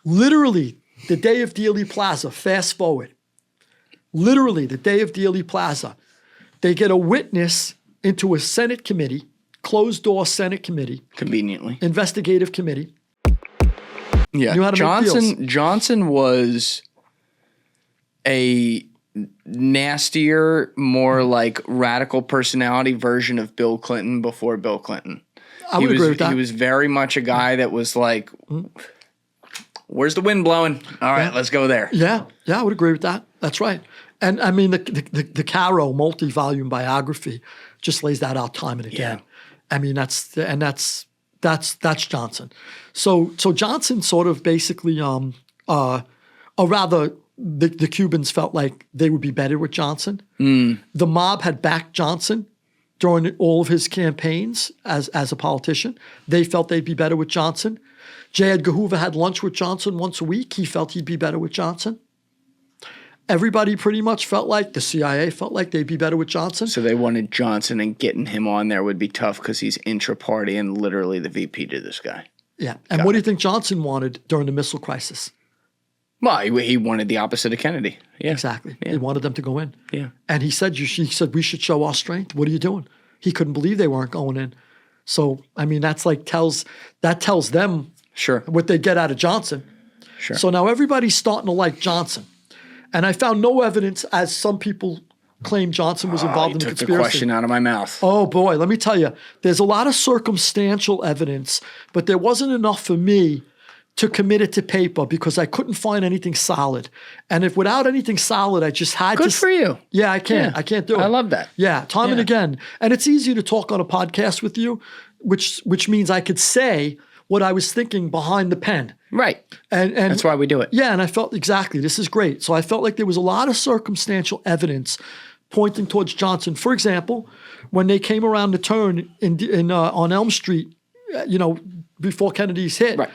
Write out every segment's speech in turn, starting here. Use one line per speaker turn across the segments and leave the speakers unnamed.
Literally, the day of Dealey Plaza, fast forward. Literally, the day of Dealey Plaza, they get a witness into a Senate committee, closed-door Senate committee.
Conveniently.
Investigative committee.
Yeah,
Knew how to make deals.
Johnson was a nastier, more like radical personality version of Bill Clinton before Bill Clinton.
I would agree with that.
He was very much a guy that was like, where's the wind blowing? All right, let's go there.
Yeah, I would agree with that. That's right. And I mean, the Caro multi-volume biography just lays that out time and again. Yeah. I mean, that's Johnson. So Johnson sort of basically, or rather, the Cubans felt like they would be better with Johnson. The mob had backed Johnson during all of his campaigns as a politician. They felt they'd be better with Johnson. J. Edgar Hoover had lunch with Johnson once a week. He felt he'd be better with Johnson. Everybody pretty much felt like, the CIA felt like they'd be better with Johnson.
So they wanted Johnson, and getting him on there would be tough because he's intra-party and literally the VP to this guy.
Yeah. And what do you think Johnson wanted during the missile crisis?
Well, he wanted the opposite of Kennedy. Yeah.
Exactly.
Yeah.
He wanted them to go in.
Yeah.
And he said, we should show our strength. What are you doing? He couldn't believe they weren't going in. So, I mean, that tells them what they get out of Johnson.
Sure.
So now everybody's starting to like Johnson. And I found no evidence, as some people claim Johnson was involved in the conspiracy.
Took the question out of my mouth.
Oh, boy. Let me tell you, there's a lot of circumstantial evidence, but there wasn't enough for me to commit it to paper because I couldn't find anything solid. And if without anything solid, I just had to.
Good for you.
Yeah, I can't.
Yeah.
I can't do it.
I love that.
Yeah, time and again. And it's easy to talk on a podcast with you, which means I could say what I was thinking behind the pen.
Right.
And
that's why we do it.
Yeah, and I felt exactly, this is great. So I felt like there was a lot of circumstantial evidence pointing towards Johnson. For example, when they came around the turn on Elm Street, before Kennedy's hit,
right.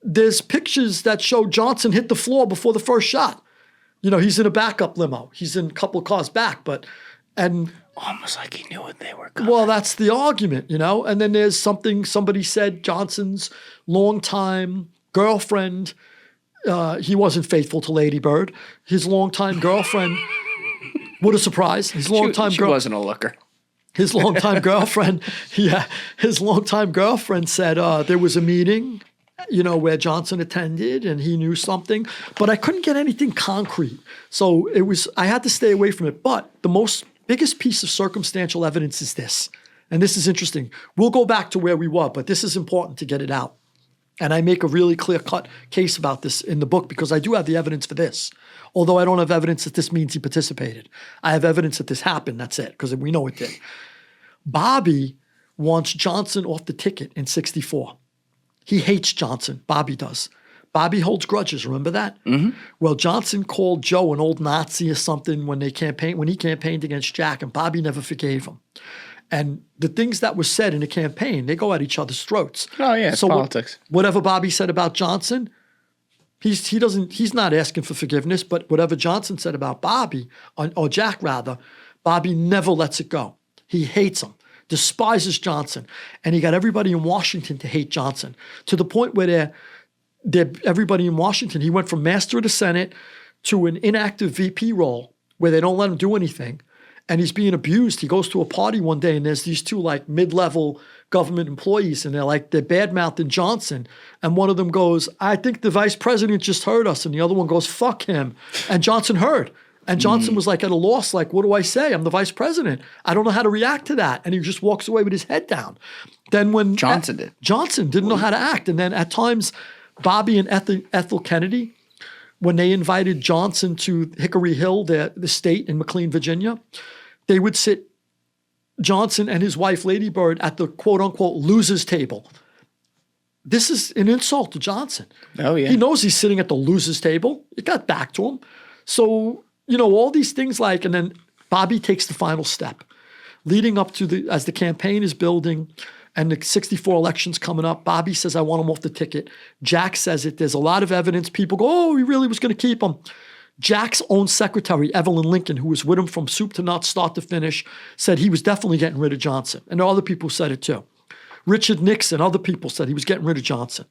There's pictures that show Johnson hit the floor before the first shot. He's in a backup limo. He's in a couple of cars back, and
almost like he knew what they were coming.
Well, that's the argument, And then there's somebody said Johnson's longtime girlfriend, he wasn't faithful to Lady Bird. His longtime girlfriend, what a surprise. His longtime
she wasn't a looker.
His longtime girlfriend, his longtime girlfriend said there was a meeting, where Johnson attended and he knew something, but I couldn't get anything concrete. So I had to stay away from it. But the biggest piece of circumstantial evidence is this, and this is interesting. We'll go back to where we were, but this is important to get it out. And I make a really clear-cut case about this in the book because I do have the evidence for this. Although I don't have evidence that this means he participated. I have evidence that this happened, that's it, because we know it did. Bobby wants Johnson off the ticket in 1964. He hates Johnson. Bobby does. Bobby holds grudges. Remember that?
Mm-hmm.
Well, Johnson called Joe an old Nazi or something when he campaigned against Jack, and Bobby never forgave him. And the things that were said in the campaign, they go at each other's throats.
Oh yeah, it's politics.
Whatever Bobby said about Johnson, he's not asking for forgiveness. But whatever Johnson said about Bobby, or Jack rather, Bobby never lets it go. He hates him. Despises Johnson, and he got everybody in Washington to hate Johnson to the point where everybody in Washington, he went from master of the Senate to an inactive VP role where they don't let him do anything, and he's being abused. He goes to a party one day, and there's these two like mid-level government employees, and they're bad-mouthing Johnson, and one of them goes, "I think the vice president just heard us," and the other one goes, "Fuck him," and Johnson heard. And Johnson was like at a loss, like, what do I say? I'm the vice president. I don't know how to react to that. And he just walks away with his head down. Then when
Johnson
didn't know how to act. And then at times, Bobby and Ethel Kennedy, when they invited Johnson to Hickory Hill, the state in McLean, Virginia, they would sit Johnson and his wife, Lady Bird, at the quote unquote losers table. This is an insult to Johnson.
Oh, yeah.
He knows he's sitting at the losers table. It got back to him. So, all these things and then Bobby takes the final step. Leading up to as the campaign is building and the 1964 election's coming up, Bobby says, I want him off the ticket. Jack says it. There's a lot of evidence. People go, oh, he really was going to keep him. Jack's own secretary, Evelyn Lincoln, who was with him from soup to nuts, start to finish, said he was definitely getting rid of Johnson. And other people said it too. Richard Nixon, other people said he was getting rid of Johnson.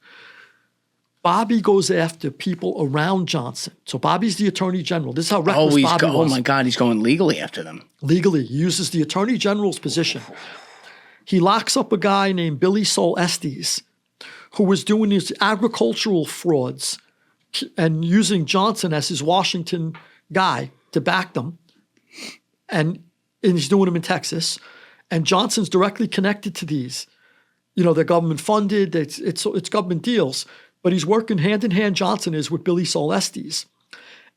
Bobby goes after people around Johnson. So Bobby's the attorney general. This is how reckless Bobby was.
Oh my God, he's going legally after them.
Legally, he uses the attorney general's position. He locks up a guy named Billy Sol Estes, who was doing these agricultural frauds and using Johnson as his Washington guy to back them. And he's doing them in Texas. And Johnson's directly connected to these. You know, they're government funded, it's government deals. But he's working hand in hand, Johnson is, with Billy Sol Estes.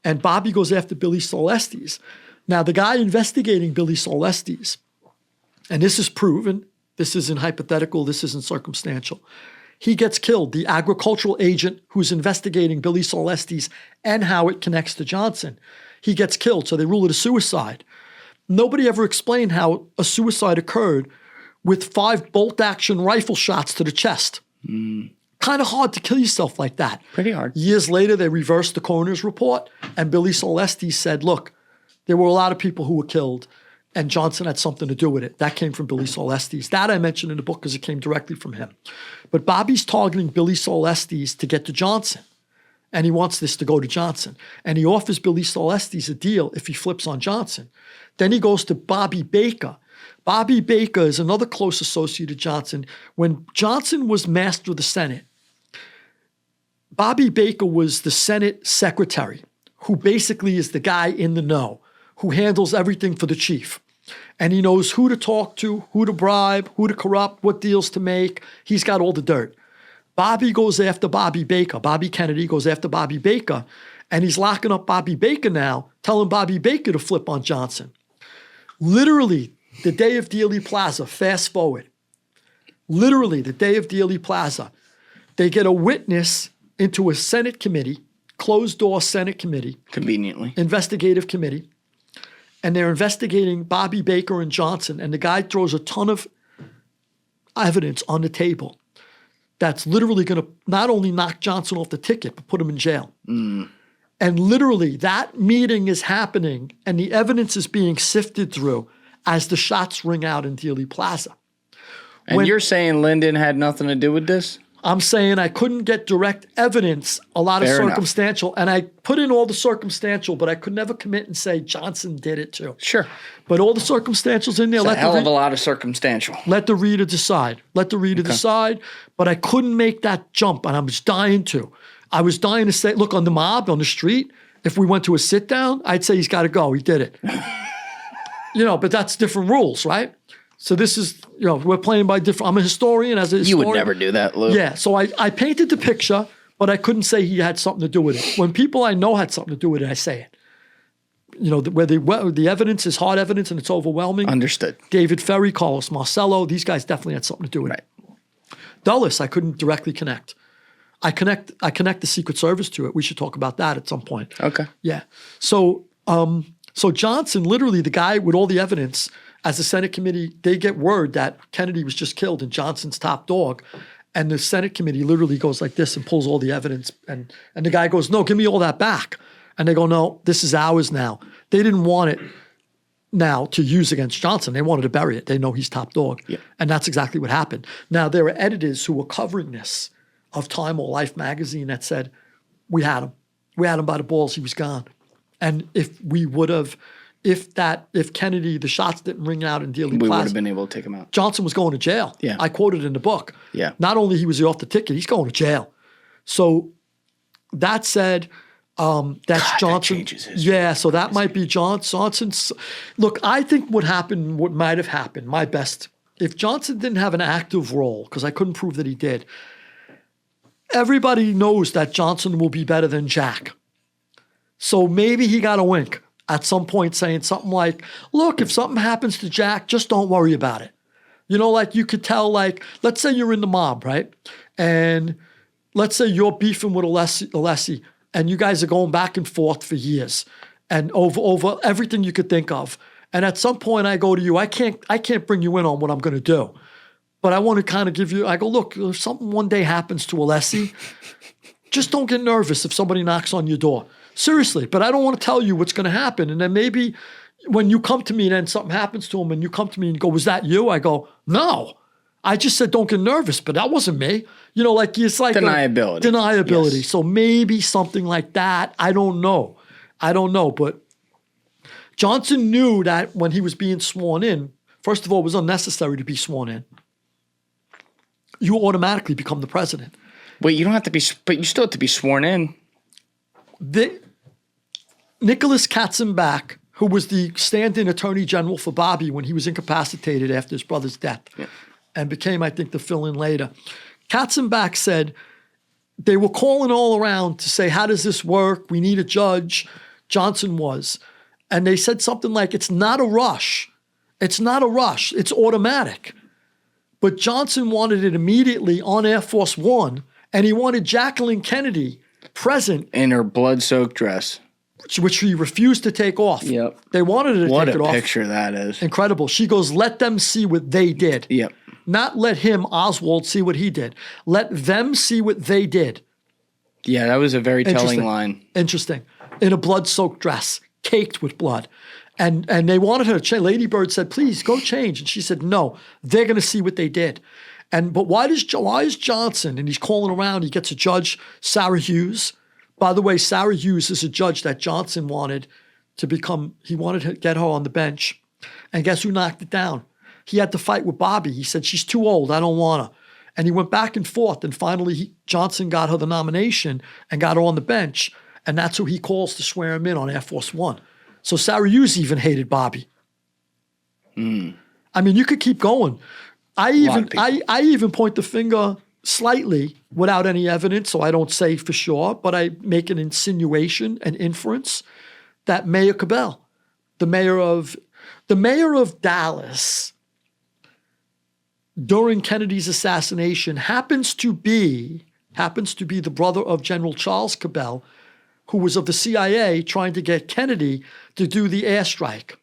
And Bobby goes after Billy Sol Estes. Now, the guy investigating Billy Sol Estes, and this is proven, this isn't hypothetical, this isn't circumstantial, he gets killed, the agricultural agent who's investigating Billy Sol Estes and how it connects to Johnson. He gets killed, so they rule it a suicide. Nobody ever explained how a suicide occurred with 5 bolt-action rifle shots to the chest. Kind of hard to kill yourself like that.
Pretty hard.
Years later, they reversed the coroner's report, and Billy Sol Estes said, look, there were a lot of people who were killed, and Johnson had something to do with it. That came from Billy Sol Estes. That I mentioned in the book because it came directly from him. But Bobby's targeting Billy Sol Estes to get to Johnson, and he wants this to go to Johnson. And he offers Billy Sol Estes a deal if he flips on Johnson. Then he goes to Bobby Baker. Bobby Baker is another close associate of Johnson. When Johnson was master of the Senate, Bobby Baker was the Senate secretary, who basically is the guy in the know, who handles everything for the chief. And he knows who to talk to, who to bribe, who to corrupt, what deals to make. He's got all the dirt. Bobby goes after Bobby Baker. Bobby Kennedy goes after Bobby Baker. And he's locking up Bobby Baker now, telling Bobby Baker to flip on Johnson. Literally, the day of Dealey Plaza, fast forward. Literally, the day of Dealey Plaza, they get a witness into a Senate committee, closed-door Senate committee.
Conveniently.
Investigative committee. And they're investigating Bobby Baker and Johnson. And the guy throws a ton of evidence on the table that's literally going to not only knock Johnson off the ticket, but put him in jail. And literally, that meeting is happening, and the evidence is being sifted through as the shots ring out in Dealey Plaza.
And you're saying Lyndon had nothing to do with this?
I'm saying I couldn't get direct evidence, a lot of
Fair
circumstantial, and I put in all the circumstantial, but I could never commit and say Johnson did it too.
Sure.
But all the circumstantial's in there.
It's a hell of a lot of circumstantial.
Let the reader decide. Let the reader decide. But I couldn't make that jump, and I was dying to. I was dying to say, look, on the mob, on the street, if we went to a sit-down, I'd say he's got to go. He did it. But that's different rules, right? So this is, we're playing by different. I'm a historian. As a historian,
you would never do that, Lou.
Yeah. So I painted the picture, but I couldn't say he had something to do with it. When people I know had something to do with it, I say it. Where the evidence is hard evidence and it's overwhelming.
Understood.
David Ferry, Carlos Marcello, these guys definitely had something to do with it. Dulles, I couldn't directly connect. I connect the Secret Service to it. We should talk about that at some point.
Okay.
Yeah. So Johnson, literally the guy with all the evidence, as the Senate committee, they get word that Kennedy was just killed and Johnson's top dog. And the Senate committee literally goes like this and pulls all the evidence. And the guy goes, no, give me all that back. And they go, no, this is ours now. They didn't want it now to use against Johnson. They wanted to bury it. They know he's top dog.
Yeah.
And that's exactly what happened. Now, there are editors who were covering this of Time or Life magazine that said, we had him. We had him by the balls. He was gone. And if we would have, if Kennedy, the shots didn't ring out in Dealey Plaza,
we would have been able to take him out.
Johnson was going to jail.
Yeah.
I quoted in the book.
Yeah.
Not only was he off the ticket, he's going to jail. So that said, that's
God,
Johnson.
That changes history.
Yeah, so that might be Johnson's. Look, I think what might have happened, my best, if Johnson didn't have an active role, because I couldn't prove that he did, everybody knows that Johnson will be better than Jack. So maybe he got a wink at some point saying something like, look, if something happens to Jack, just don't worry about it. Like you could tell, like, let's say you're in the mob, right? And let's say you're beefing with Alessi, and you guys are going back and forth for years and over everything you could think of. And at some point I go to you, I can't bring you in on what I'm going to do. But I want to kind of give you, I go, look, if something one day happens to Alessi, just don't get nervous if somebody knocks on your door. Seriously, but I don't want to tell you what's going to happen. And then maybe when you come to me and then something happens to him and you come to me and go, was that you? I go, no. I just said don't get nervous, but that wasn't me. You know, like it's like
Deniability.
Deniability.
Yes.
So maybe something like that. I don't know. But Johnson knew that when he was being sworn in, first of all, it was unnecessary to be sworn in. You automatically become the president.
Wait, you don't have to be, but you still have to be sworn in.
Nicholas Katzenbach, who was the stand-in attorney general for Bobby when he was incapacitated after his brother's death, and became, I think, the fill-in later. Katzenbach said they were calling all around to say, how does this work? We need a judge. Johnson was. And they said something like, it's not a rush. It's not a rush. It's automatic. But Johnson wanted it immediately on Air Force One, and he wanted Jacqueline Kennedy present.
In her blood-soaked dress.
Which he refused to take off.
Yep.
They wanted her to take it off.
What a picture that is.
Incredible. She goes, let them see what they did.
Yep.
Not let him, Oswald, see what he did. Let them see what they did.
Yeah, that was a very telling line.
Interesting. In a blood-soaked dress, caked with blood. And they wanted her to change. Lady Bird said, please, go change. And she said, no, they're going to see what they did. But why is Johnson, and he's calling around, he gets a judge, Sarah Hughes. By the way, Sarah Hughes is a judge that Johnson wanted to become, he wanted to get her on the bench. And guess who knocked it down? He had to fight with Bobby. He said, she's too old, I don't want her. And he went back and forth, and finally Johnson got her the nomination and got her on the bench. And that's who he calls to swear him in on Air Force One. So Sarah Hughes even hated Bobby. I mean, you could keep going. I even point the finger slightly without any evidence, so I don't say for sure, but I make an insinuation, an inference, that Mayor Cabell, the mayor of Dallas, during Kennedy's assassination, happens to be the brother of General Charles Cabell, who was of the CIA trying to get Kennedy to do the airstrike.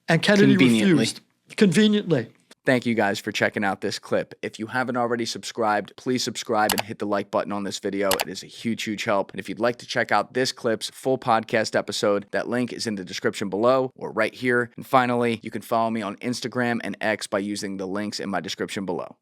And Kennedy refused. Conveniently.
Thank you guys for checking out this clip. If you haven't already subscribed, please subscribe and hit the like button on this video. It is a huge, huge help. And if you'd like to check out this clip's full podcast episode, that link is in the description below or right here. And finally, you can follow me on Instagram and X by using the links in my description below.